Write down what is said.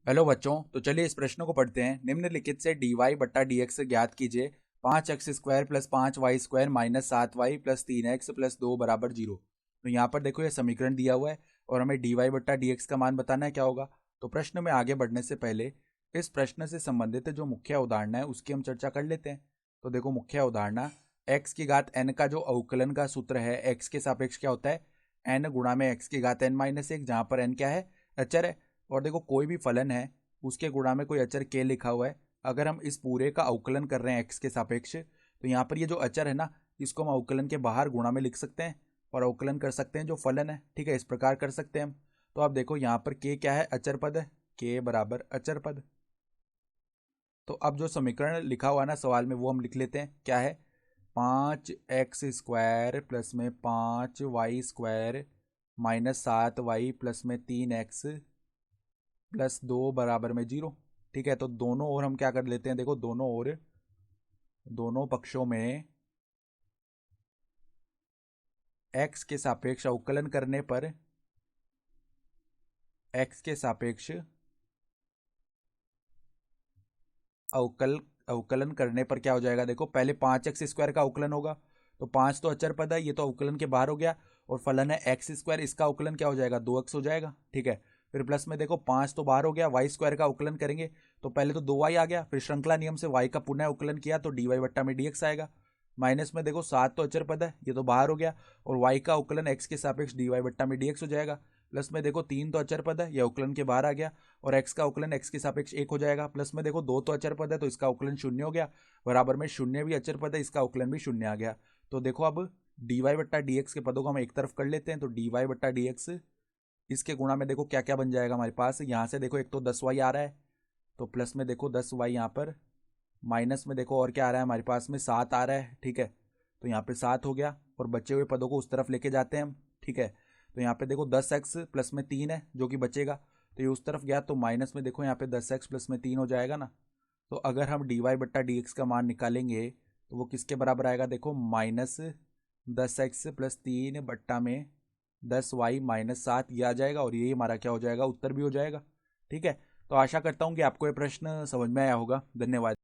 Hello बच्चों, तो चलिए इस प्रश्न को पढ़ते हैं। निम्नलिखित से dy बट्टा dx ज्ञात कीजिए। 5x² plus 5y² minus 7y plus 3x plus 2 बराबर 0। तो यहाँ पर देखो ये समीकरण दिया हुआ है और हमें dy बट्टा dx का मान बताना है क्या होगा। तो प्रश्न में आगे बढ़ने से पहले इस प्रश्न से संबंधित जो मुख्य उदाहरण है उसकी हम चर्चा कर लेते हैं। तो देखो मुख्य उदाहरण x की घात n का जो अवकलन का सूत्र है x के सापेक्ष क्या होता है, n गुणा में x की घात n माइनस 1, जहाँ पर n क्या है, अचर है। और देखो कोई भी फलन है उसके गुणा में कोई अचर k लिखा हुआ है। अगर हम इस पूरे का अवकलन कर रहे हैं x के सापेक्ष, तो यहाँ पर ये जो अचर है ना, इसको हम अवकलन के बाहर गुणा में लिख सकते हैं और अवकलन कर सकते हैं जो फलन है। ठीक है, इस प्रकार कर सकते हैं हम। तो आप देखो यहाँ पर k क्या है, अचर पद है, k बराबर अचर पद। तो अब जो समीकरण लिखा हुआ है ना सवाल में, वो हम लिख लेते हैं। क्या है, 5x² प्लस में 5y² माइनस 7y प्लस में 3x प्लस 2 बराबर में 0। ठीक है, तो दोनों ओर हम क्या कर लेते हैं, देखो दोनों ओर, दोनों पक्षों में x के सापेक्ष अवकलन करने पर, x के सापेक्ष अवकलन करने पर क्या हो जाएगा, देखो पहले 5x² का अवकलन होगा। तो 5 तो अचर पद है, ये तो अवकलन के बाहर हो गया। और फलन है x², इसका अवकलन क्या हो जाएगा, 2x हो जाएगा। ठीक है, फिर प्लस में देखो 5 तो बाहर हो गया, y² का अवकलन करेंगे तो पहले तो 2y आ गया, फिर श्रृंखला नियम से y का पुनः अवकलन किया तो dy बट्टा में dx आएगा। माइनस में देखो 7 तो अचर पद है, ये तो बाहर हो गया, और y का अवकलन x के सापेक्ष dy बट्टा में dx हो जाएगा। प्लस में देखो 3 तो अचर पद है, ये अवकलन के बाहर आ गया, और x का अवकलन x के सापेक्ष 1 हो जाएगा। प्लस में देखो 2 तो अचर पद है, तो इसका अवकलन 0 हो गया, बराबर में 0 भी अचर पद है, इसका अवकलन भी 0 आ गया। तो देखो अब dy बट्टा dx के पदों को हम एक तरफ कर लेते हैं। तो dy बट्टा dx, इसके गुणा में देखो क्या क्या बन जाएगा हमारे पास। यहाँ से देखो एक तो 10y आ रहा है, तो प्लस में देखो 10y यहाँ पर, माइनस में देखो और क्या आ रहा है हमारे पास में, 7 आ रहा है। ठीक है, तो यहाँ पे 7 हो गया, और बचे हुए पदों को उस तरफ लेके जाते हैं हम। ठीक है, तो यहाँ पे देखो 10x प्लस में 3 है जो कि बचेगा, तो ये उस तरफ गया, तो माइनस में देखो यहाँ पे 10x प्लस में 3 हो जाएगा ना। तो अगर हम dy बट्टा dx का मान निकालेंगे तो वो किसके बराबर आएगा, देखो माइनस 10x प्लस 3 बट्टा में 10y माइनस 7, ये आ जाएगा, और ये हमारा क्या हो जाएगा, उत्तर भी हो जाएगा। ठीक है, तो आशा करता हूँ कि आपको ये प्रश्न समझ में आया होगा। धन्यवाद।